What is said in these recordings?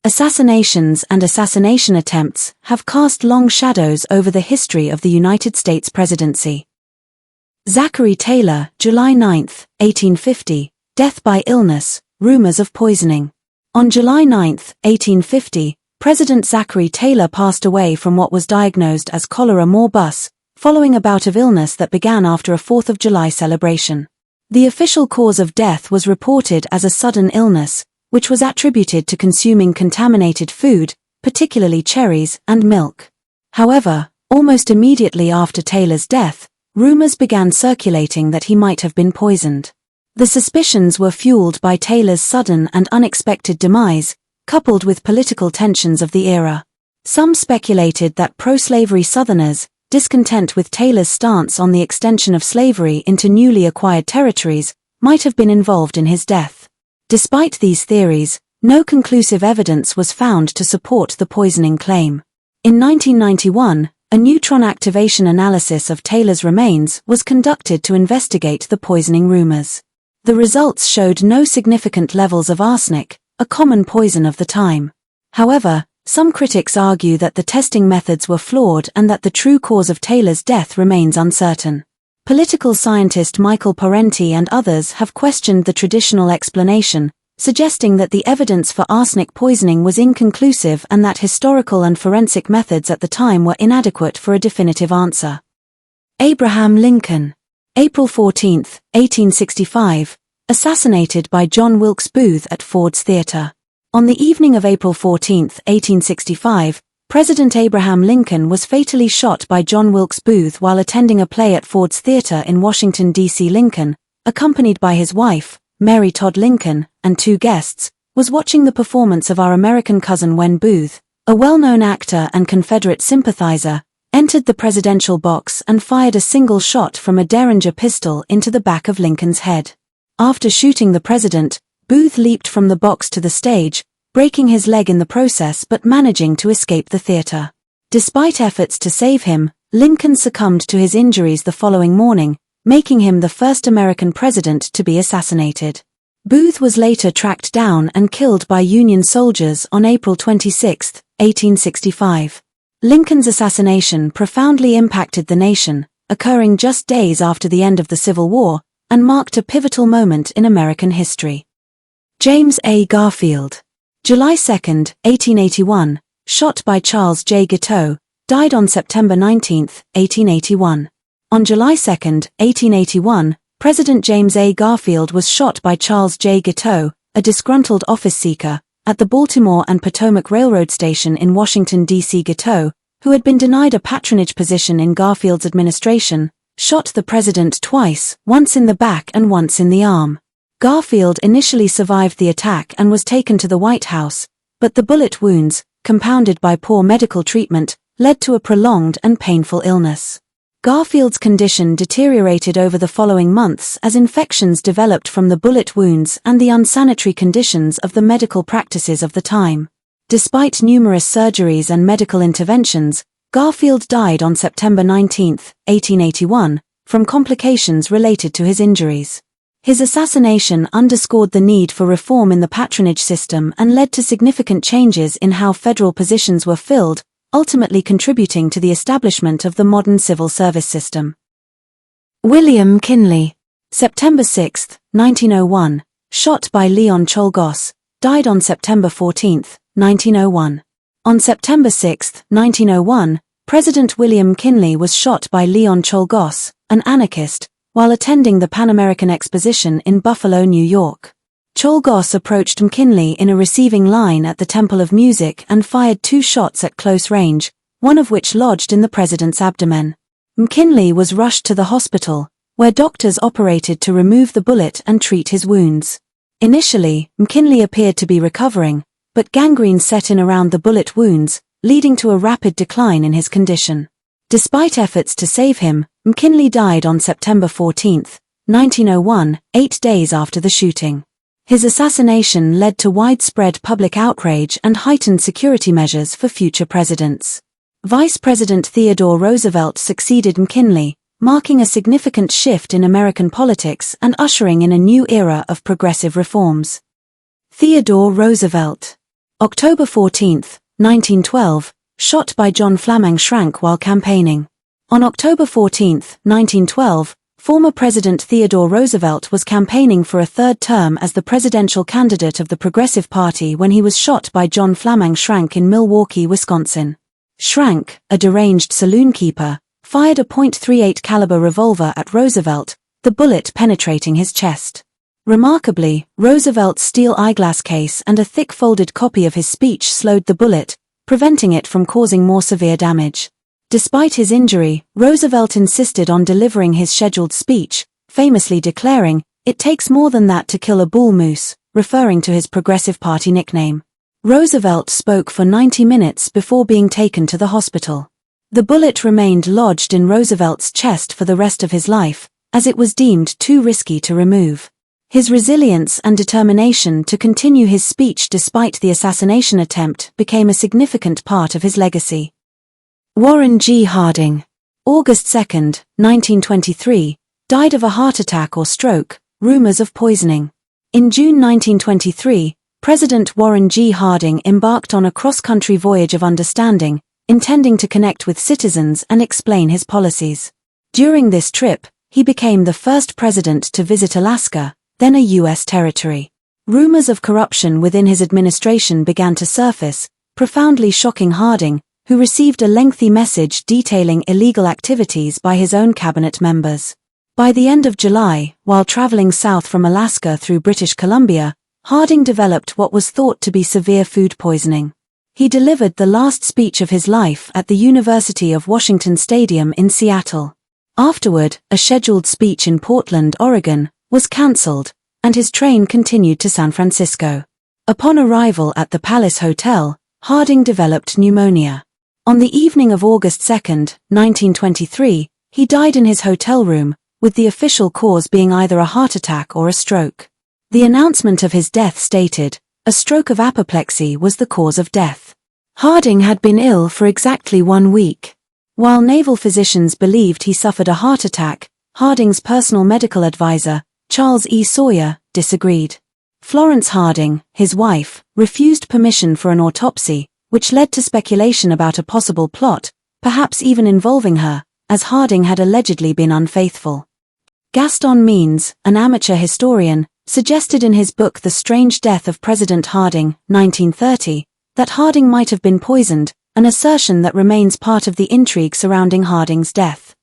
Assassinations and assassination attempts have cast long shadows over the history of the United States presidency. Zachary Taylor, July 9, 1850, death by illness, rumors of poisoning. On July 9, 1850, President Zachary Taylor passed away from what was diagnosed as cholera morbus, following a bout of illness that began after a 4th of July celebration. The official cause of death was reported as a sudden illness, which was attributed to consuming contaminated food, particularly cherries and milk. However, almost immediately after Taylor's death, rumors began circulating that he might have been poisoned. The suspicions were fueled by Taylor's sudden and unexpected demise, coupled with political tensions of the era. Some speculated that pro-slavery Southerners, discontent with Taylor's stance on the extension of slavery into newly acquired territories, might have been involved in his death. Despite these theories, no conclusive evidence was found to support the poisoning claim. In 1991, a neutron activation analysis of Taylor's remains was conducted to investigate the poisoning rumors. The results showed no significant levels of arsenic, a common poison of the time. However, some critics argue that the testing methods were flawed and that the true cause of Taylor's death remains uncertain. Political scientist Michael Parenti and others have questioned the traditional explanation, suggesting that the evidence for arsenic poisoning was inconclusive and that historical and forensic methods at the time were inadequate for a definitive answer. Abraham Lincoln, April 14, 1865, assassinated by John Wilkes Booth at Ford's Theatre. On the evening of April 14, 1865, President Abraham Lincoln was fatally shot by John Wilkes Booth while attending a play at Ford's Theatre in Washington, D.C. Lincoln, accompanied by his wife, Mary Todd Lincoln, and 2 guests, was watching the performance of Our American Cousin when Booth, a well-known actor and Confederate sympathizer, entered the presidential box and fired a single shot from a Derringer pistol into the back of Lincoln's head. After shooting the president, Booth leaped from the box to the stage, breaking his leg in the process but managing to escape the theater. Despite efforts to save him, Lincoln succumbed to his injuries the following morning, making him the first American president to be assassinated. Booth was later tracked down and killed by Union soldiers on April 26, 1865. Lincoln's assassination profoundly impacted the nation, occurring just days after the end of the Civil War, and marked a pivotal moment in American history. James A. Garfield, July 2, 1881, shot by Charles J. Guiteau, died on September 19, 1881. On July 2, 1881, President James A. Garfield was shot by Charles J. Guiteau, a disgruntled office seeker, at the Baltimore and Potomac Railroad Station in Washington, D.C. Guiteau, who had been denied a patronage position in Garfield's administration, shot the president twice, once in the back and once in the arm. Garfield initially survived the attack and was taken to the White House, but the bullet wounds, compounded by poor medical treatment, led to a prolonged and painful illness. Garfield's condition deteriorated over the following months as infections developed from the bullet wounds and the unsanitary conditions of the medical practices of the time. Despite numerous surgeries and medical interventions, Garfield died on September 19, 1881, from complications related to his injuries. His assassination underscored the need for reform in the patronage system and led to significant changes in how federal positions were filled, ultimately contributing to the establishment of the modern civil service system. William Kinley, September 6, 1901, shot by Leon Czolgosz, died on September 14, 1901. On September 6, 1901, President William Kinley was shot by Leon Czolgosz, an anarchist, while attending the Pan American Exposition in Buffalo, New York. Czolgosz approached McKinley in a receiving line at the Temple of Music and fired 2 shots at close range, one of which lodged in the president's abdomen. McKinley was rushed to the hospital, where doctors operated to remove the bullet and treat his wounds. Initially, McKinley appeared to be recovering, but gangrene set in around the bullet wounds, leading to a rapid decline in his condition. Despite efforts to save him, McKinley died on September 14, 1901, 8 days after the shooting. His assassination led to widespread public outrage and heightened security measures for future presidents. Vice President Theodore Roosevelt succeeded McKinley, marking a significant shift in American politics and ushering in a new era of progressive reforms. Theodore Roosevelt, October 14, 1912, shot by John Flameng Schrank while campaigning. On October 14, 1912, former President Theodore Roosevelt was campaigning for a third term as the presidential candidate of the Progressive Party when he was shot by John Flameng Schrank in Milwaukee, Wisconsin. Schrank, a deranged saloon keeper, fired a .38 caliber revolver at Roosevelt, the bullet penetrating his chest. Remarkably, Roosevelt's steel eyeglass case and a thick folded copy of his speech slowed the bullet, preventing it from causing more severe damage. Despite his injury, Roosevelt insisted on delivering his scheduled speech, famously declaring, "It takes more than that to kill a bull moose," referring to his Progressive Party nickname. Roosevelt spoke for 90 minutes before being taken to the hospital. The bullet remained lodged in Roosevelt's chest for the rest of his life, as it was deemed too risky to remove. His resilience and determination to continue his speech despite the assassination attempt became a significant part of his legacy. Warren G. Harding, August 2, 1923, died of a heart attack or stroke, rumors of poisoning. In June 1923, President Warren G. Harding embarked on a cross-country voyage of understanding, intending to connect with citizens and explain his policies. During this trip, he became the first president to visit Alaska, then a U.S. territory. Rumors of corruption within his administration began to surface, profoundly shocking Harding, who received a lengthy message detailing illegal activities by his own cabinet members. By the end of July, while traveling south from Alaska through British Columbia, Harding developed what was thought to be severe food poisoning. He delivered the last speech of his life at the University of Washington Stadium in Seattle. Afterward, a scheduled speech in Portland, Oregon, was cancelled, and his train continued to San Francisco. Upon arrival at the Palace Hotel, Harding developed pneumonia. On the evening of August 2, 1923, he died in his hotel room, with the official cause being either a heart attack or a stroke. The announcement of his death stated, "A stroke of apoplexy was the cause of death." Harding had been ill for exactly 1 week. While naval physicians believed he suffered a heart attack, Harding's personal medical advisor, Charles E. Sawyer, disagreed. Florence Harding, his wife, refused permission for an autopsy, which led to speculation about a possible plot, perhaps even involving her, as Harding had allegedly been unfaithful. Gaston Means, an amateur historian, suggested in his book The Strange Death of President Harding, 1930, that Harding might have been poisoned, an assertion that remains part of the intrigue surrounding Harding's death.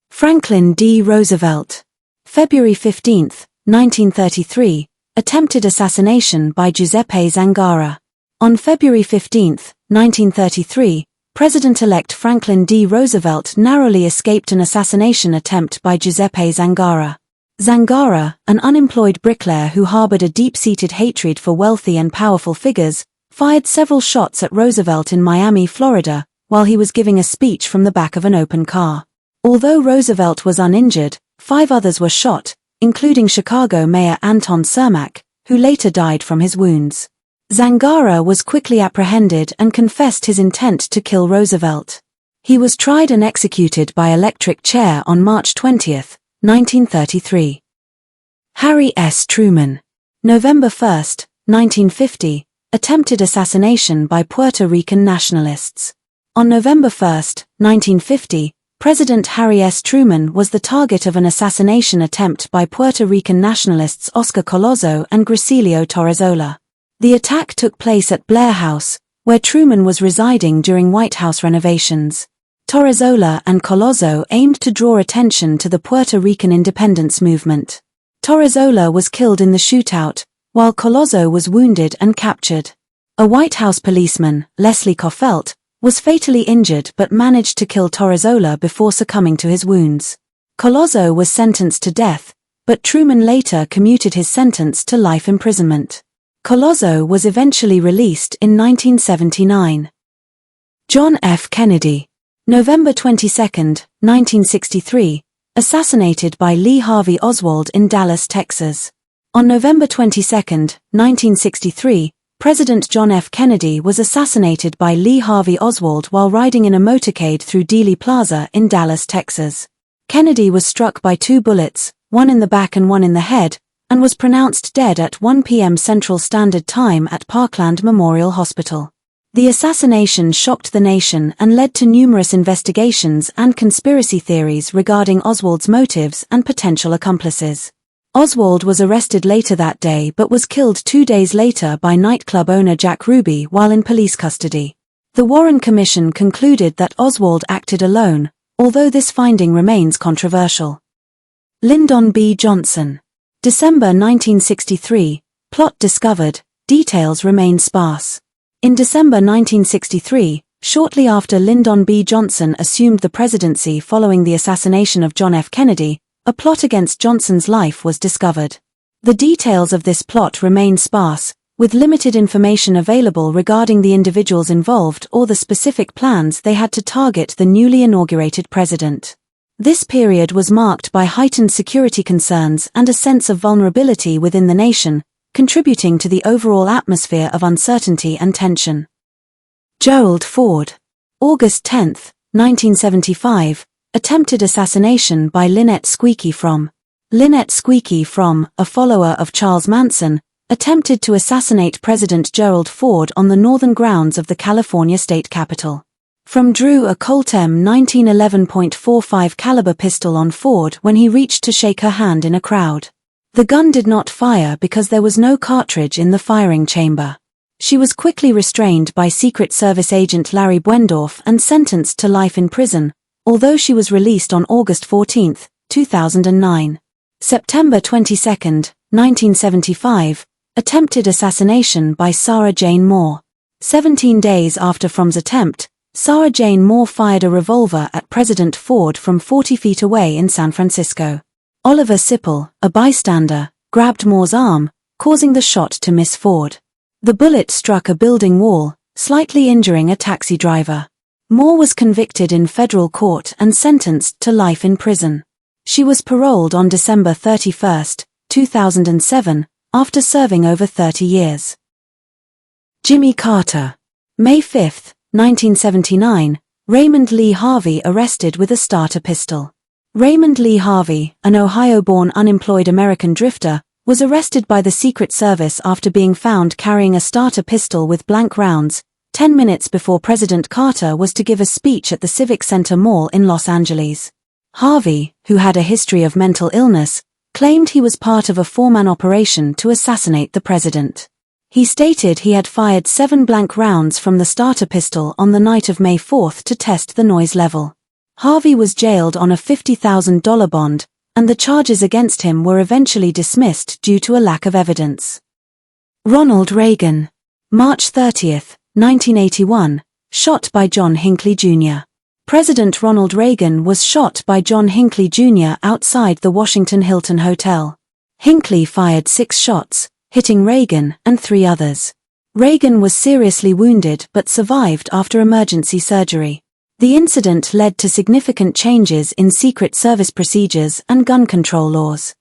Franklin D. Roosevelt, February 15, 1933, attempted assassination by Giuseppe Zangara. On February 15, 1933, President-elect Franklin D. Roosevelt narrowly escaped an assassination attempt by Giuseppe Zangara. Zangara, an unemployed bricklayer who harbored a deep-seated hatred for wealthy and powerful figures, fired several shots at Roosevelt in Miami, Florida, while he was giving a speech from the back of an open car. Although Roosevelt was uninjured, 5 others were shot, including Chicago Mayor Anton Cermak, who later died from his wounds. Zangara was quickly apprehended and confessed his intent to kill Roosevelt. He was tried and executed by electric chair on March 20, 1933. Harry S. Truman, November 1, 1950, attempted assassination by Puerto Rican nationalists. On November 1, 1950, President Harry S. Truman was the target of an assassination attempt by Puerto Rican nationalists Oscar Collazo and Gracilio Torrezola. The attack took place at Blair House, where Truman was residing during White House renovations. Torrezola and Collazo aimed to draw attention to the Puerto Rican independence movement. Torrezola was killed in the shootout, while Collazo was wounded and captured. A White House policeman, Leslie Coffelt, was fatally injured but managed to kill Torrezola before succumbing to his wounds. Collazo was sentenced to death, but Truman later commuted his sentence to life imprisonment. Collazo was eventually released in 1979. John F. Kennedy, November 22, 1963, assassinated by Lee Harvey Oswald in Dallas, Texas. On November 22, 1963, President John F. Kennedy was assassinated by Lee Harvey Oswald while riding in a motorcade through Dealey Plaza in Dallas, Texas. Kennedy was struck by 2 bullets, one in the back and one in the head, and was pronounced dead at 1 p.m. Central Standard Time at Parkland Memorial Hospital. The assassination shocked the nation and led to numerous investigations and conspiracy theories regarding Oswald's motives and potential accomplices. Oswald was arrested later that day but was killed 2 days later by nightclub owner Jack Ruby while in police custody. The Warren Commission concluded that Oswald acted alone, although this finding remains controversial. Lyndon B. Johnson. December 1963, plot discovered, details remain sparse. In December 1963, shortly after Lyndon B. Johnson assumed the presidency following the assassination of John F. Kennedy, a plot against Johnson's life was discovered. The details of this plot remain sparse, with limited information available regarding the individuals involved or the specific plans they had to target the newly inaugurated president. This period was marked by heightened security concerns and a sense of vulnerability within the nation, contributing to the overall atmosphere of uncertainty and tension. Gerald Ford. August 10, 1975, attempted assassination by Lynette Squeaky Fromm. Lynette Squeaky Fromm, a follower of Charles Manson, attempted to assassinate President Gerald Ford on the northern grounds of the California state capitol. Fromm drew a Colt M1911.45 caliber pistol on Ford when he reached to shake her hand in a crowd. The gun did not fire because there was no cartridge in the firing chamber. She was quickly restrained by Secret Service agent Larry Bwendorf and sentenced to life in prison, although she was released on August 14, 2009. September 22, 1975, attempted assassination by Sarah Jane Moore. 17 days after Fromm's attempt, Sarah Jane Moore fired a revolver at President Ford from 40 feet away in San Francisco. Oliver Sipple, a bystander, grabbed Moore's arm, causing the shot to miss Ford. The bullet struck a building wall, slightly injuring a taxi driver. Moore was convicted in federal court and sentenced to life in prison. She was paroled on December 31, 2007, after serving over 30 years. Jimmy Carter. May 5, 1979, Raymond Lee Harvey arrested with a starter pistol. Raymond Lee Harvey, an Ohio-born unemployed American drifter, was arrested by the Secret Service after being found carrying a starter pistol with blank rounds, 10 minutes before President Carter was to give a speech at the Civic Center Mall in Los Angeles. Harvey, who had a history of mental illness, claimed he was part of a four-man operation to assassinate the president. He stated he had fired 7 blank rounds from the starter pistol on the night of May 4 to test the noise level. Harvey was jailed on a $50,000 bond, and the charges against him were eventually dismissed due to a lack of evidence. Ronald Reagan. March 30, 1981, shot by John Hinckley Jr. President Ronald Reagan was shot by John Hinckley Jr. outside the Washington Hilton Hotel. Hinckley fired 6 shots, hitting Reagan and 3 others. Reagan was seriously wounded but survived after emergency surgery. The incident led to significant changes in Secret Service procedures and gun control laws.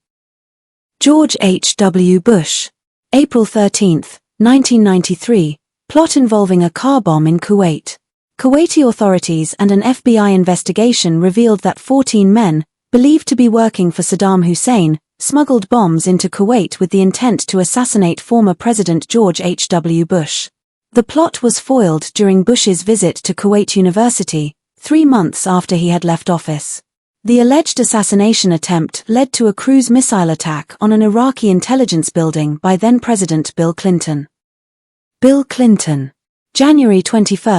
George H. W. Bush. April 13, 1993, plot involving a car bomb in Kuwait. Kuwaiti authorities and an FBI investigation revealed that 14 men, believed to be working for Saddam Hussein, smuggled bombs into Kuwait with the intent to assassinate former President George H. W. Bush. The plot was foiled during Bush's visit to Kuwait University, 3 months after he had left office. The alleged assassination attempt led to a cruise missile attack on an Iraqi intelligence building by then-President Bill Clinton. Bill Clinton. January 21,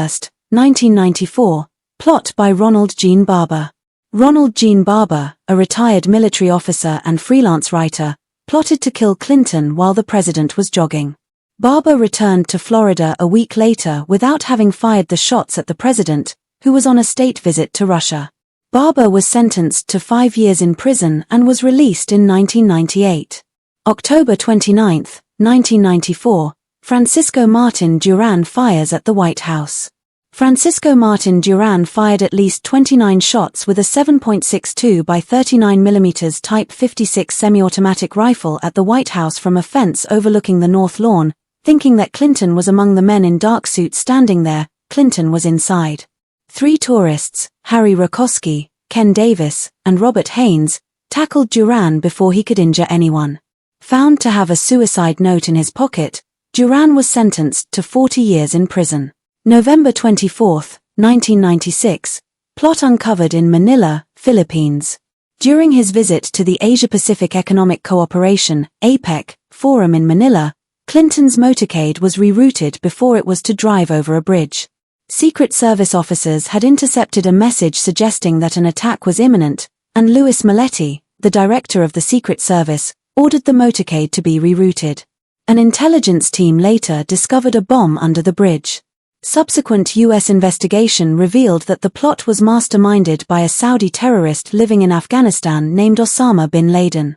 1994, plot by Ronald Gene Barber. Ronald Gene Barber, a retired military officer and freelance writer, plotted to kill Clinton while the president was jogging. Barber returned to Florida a week later without having fired the shots at the president, who was on a state visit to Russia. Barber was sentenced to 5 years in prison and was released in 1998. October 29, 1994, Francisco Martin Duran fires at the White House. Francisco Martin Duran fired at least 29 shots with a 7.62 by 39 mm Type 56 semi-automatic rifle at the White House from a fence overlooking the North Lawn, thinking that Clinton was among the men in dark suits standing there. Clinton was inside. 3 tourists, Harry Rakoski, Ken Davis, and Robert Haynes, tackled Duran before he could injure anyone. Found to have a suicide note in his pocket, Duran was sentenced to 40 years in prison. November 24, 1996, plot uncovered in Manila, Philippines. During his visit to the Asia-Pacific Economic Cooperation (APEC) Forum in Manila, Clinton's motorcade was rerouted before it was to drive over a bridge. Secret Service officers had intercepted a message suggesting that an attack was imminent, and Louis Maletti, the director of the Secret Service, ordered the motorcade to be rerouted. An intelligence team later discovered a bomb under the bridge. Subsequent U.S. investigation revealed that the plot was masterminded by a Saudi terrorist living in Afghanistan named Osama bin Laden.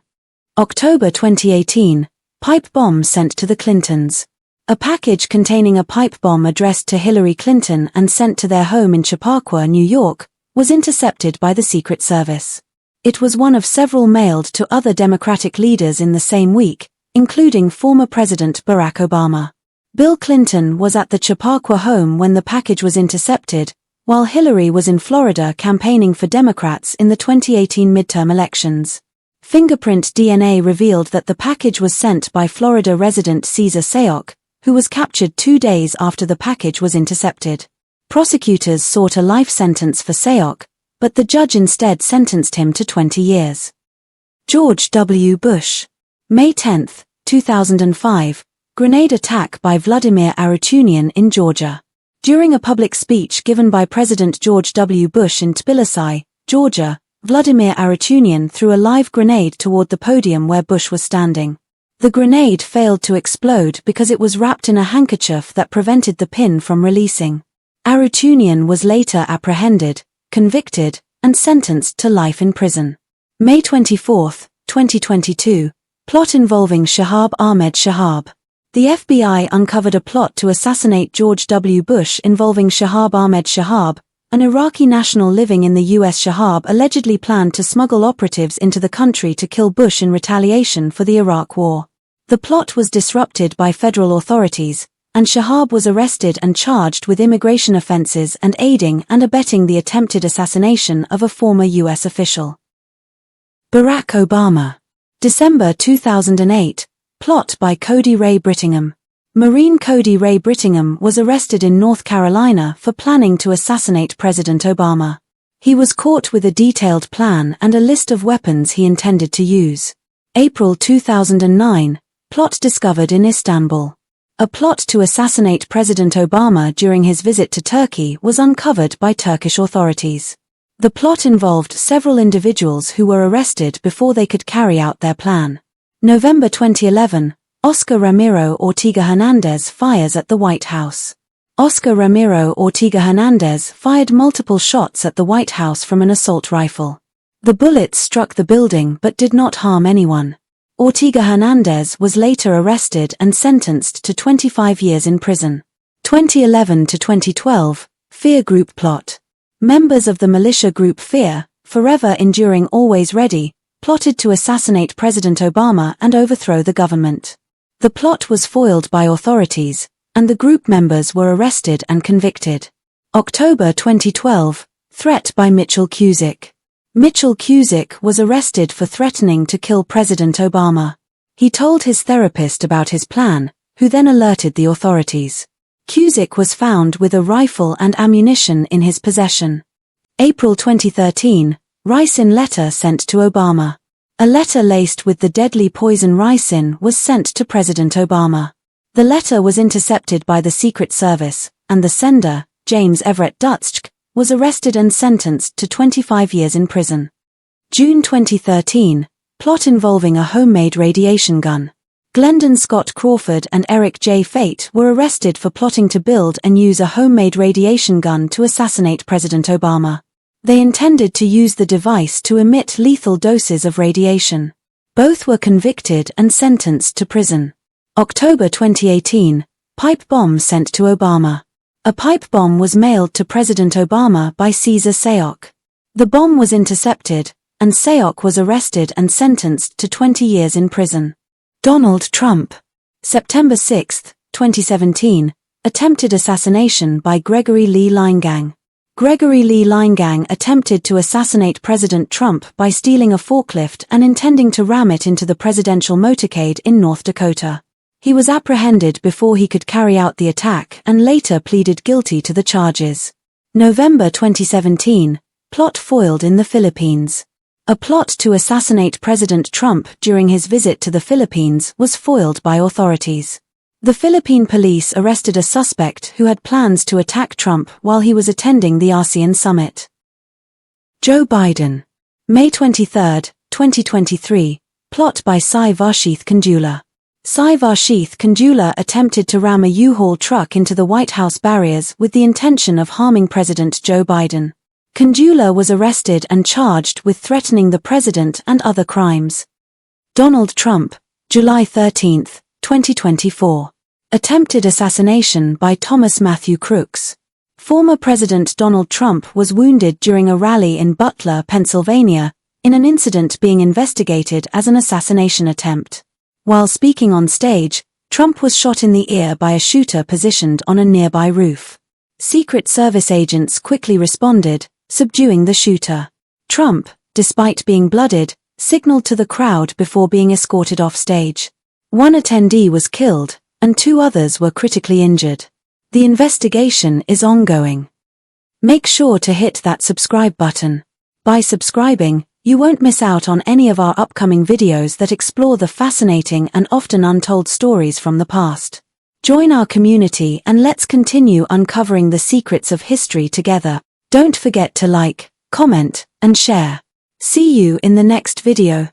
October 2018, pipe bomb sent to the Clintons. A package containing a pipe bomb addressed to Hillary Clinton and sent to their home in Chappaqua, New York, was intercepted by the Secret Service. It was one of several mailed to other Democratic leaders in the same week, including former President Barack Obama. Bill Clinton was at the Chappaqua home when the package was intercepted, while Hillary was in Florida campaigning for Democrats in the 2018 midterm elections. Fingerprint DNA revealed that the package was sent by Florida resident Cesar Sayoc, who was captured 2 days after the package was intercepted. Prosecutors sought a life sentence for Sayoc, but the judge instead sentenced him to 20 years. George W. Bush. May 10, 2005, grenade attack by Vladimir Arutyunian in Georgia. During a public speech given by President George W. Bush in Tbilisi, Georgia, Vladimir Arutyunian threw a live grenade toward the podium where Bush was standing. The grenade failed to explode because it was wrapped in a handkerchief that prevented the pin from releasing. Arutyunian was later apprehended, convicted, and sentenced to life in prison. May 24, 2022, plot involving Shahab Ahmed Shahab. The FBI uncovered a plot to assassinate George W. Bush involving Shahab Ahmed Shahab, an Iraqi national living in the U.S. Shahab allegedly planned to smuggle operatives into the country to kill Bush in retaliation for the Iraq War. The plot was disrupted by federal authorities, and Shahab was arrested and charged with immigration offenses and aiding and abetting the attempted assassination of a former U.S. official. Barack Obama. December 2008, plot by Cody Ray Brittingham. Marine Cody Ray Brittingham was arrested in North Carolina for planning to assassinate President Obama. He was caught with a detailed plan and a list of weapons he intended to use. April 2009, plot discovered in Istanbul. A plot to assassinate President Obama during his visit to Turkey was uncovered by Turkish authorities. The plot involved several individuals who were arrested before they could carry out their plan. November 2011, Oscar Ramiro Ortega Hernandez fires at the White House. Oscar Ramiro Ortega Hernandez fired multiple shots at the White House from an assault rifle. The bullets struck the building but did not harm anyone. Ortega Hernandez was later arrested and sentenced to 25 years in prison. 2011 to 2012, Fear Group plot. Members of the militia group Fear, Forever Enduring Always Ready, plotted to assassinate President Obama and overthrow the government. The plot was foiled by authorities, and the group members were arrested and convicted. October 2012, threat by Mitchell Cusick. Mitchell Cusick was arrested for threatening to kill President Obama. He told his therapist about his plan, who then alerted the authorities. Cusick was found with a rifle and ammunition in his possession. April 2013, ricin letter sent to Obama. A letter laced with the deadly poison ricin was sent to President Obama. The letter was intercepted by the Secret Service, and the sender, James Everett Dutschke, was arrested and sentenced to 25 years in prison. June 2013, plot involving a homemade radiation gun. Glendon Scott Crawford and Eric J. Fate were arrested for plotting to build and use a homemade radiation gun to assassinate President Obama. They intended to use the device to emit lethal doses of radiation. Both were convicted and sentenced to prison. October 2018, pipe bomb sent to Obama. A pipe bomb was mailed to President Obama by Cesar Sayoc. The bomb was intercepted, and Sayoc was arrested and sentenced to 20 years in prison. Donald Trump. September 6, 2017, attempted assassination by Gregory Lee Linegang. Gregory Lee Linegang attempted to assassinate President Trump by stealing a forklift and intending to ram it into the presidential motorcade in North Dakota. He was apprehended before he could carry out the attack and later pleaded guilty to the charges. November 2017, plot foiled in the Philippines. A plot to assassinate President Trump during his visit to the Philippines was foiled by authorities. The Philippine police arrested a suspect who had plans to attack Trump while he was attending the ASEAN summit. Joe Biden. May 23, 2023, plot by Sai Varshith Kandula. Sai Varshith Kandula attempted to ram a U-Haul truck into the White House barriers with the intention of harming President Joe Biden. Kandula was arrested and charged with threatening the president and other crimes. Donald Trump. July 13, 2024. Attempted assassination by Thomas Matthew Crooks. Former President Donald Trump was wounded during a rally in Butler, Pennsylvania, in an incident being investigated as an assassination attempt. While speaking on stage, Trump was shot in the ear by a shooter positioned on a nearby roof. Secret Service agents quickly responded, subduing the shooter. Trump, despite being bloodied, signaled to the crowd before being escorted off stage. One attendee was killed, and 2 others were critically injured. The investigation is ongoing. Make sure to hit that subscribe button. By subscribing, you won't miss out on any of our upcoming videos that explore the fascinating and often untold stories from the past. Join our community and let's continue uncovering the secrets of history together. Don't forget to like, comment, and share. See you in the next video.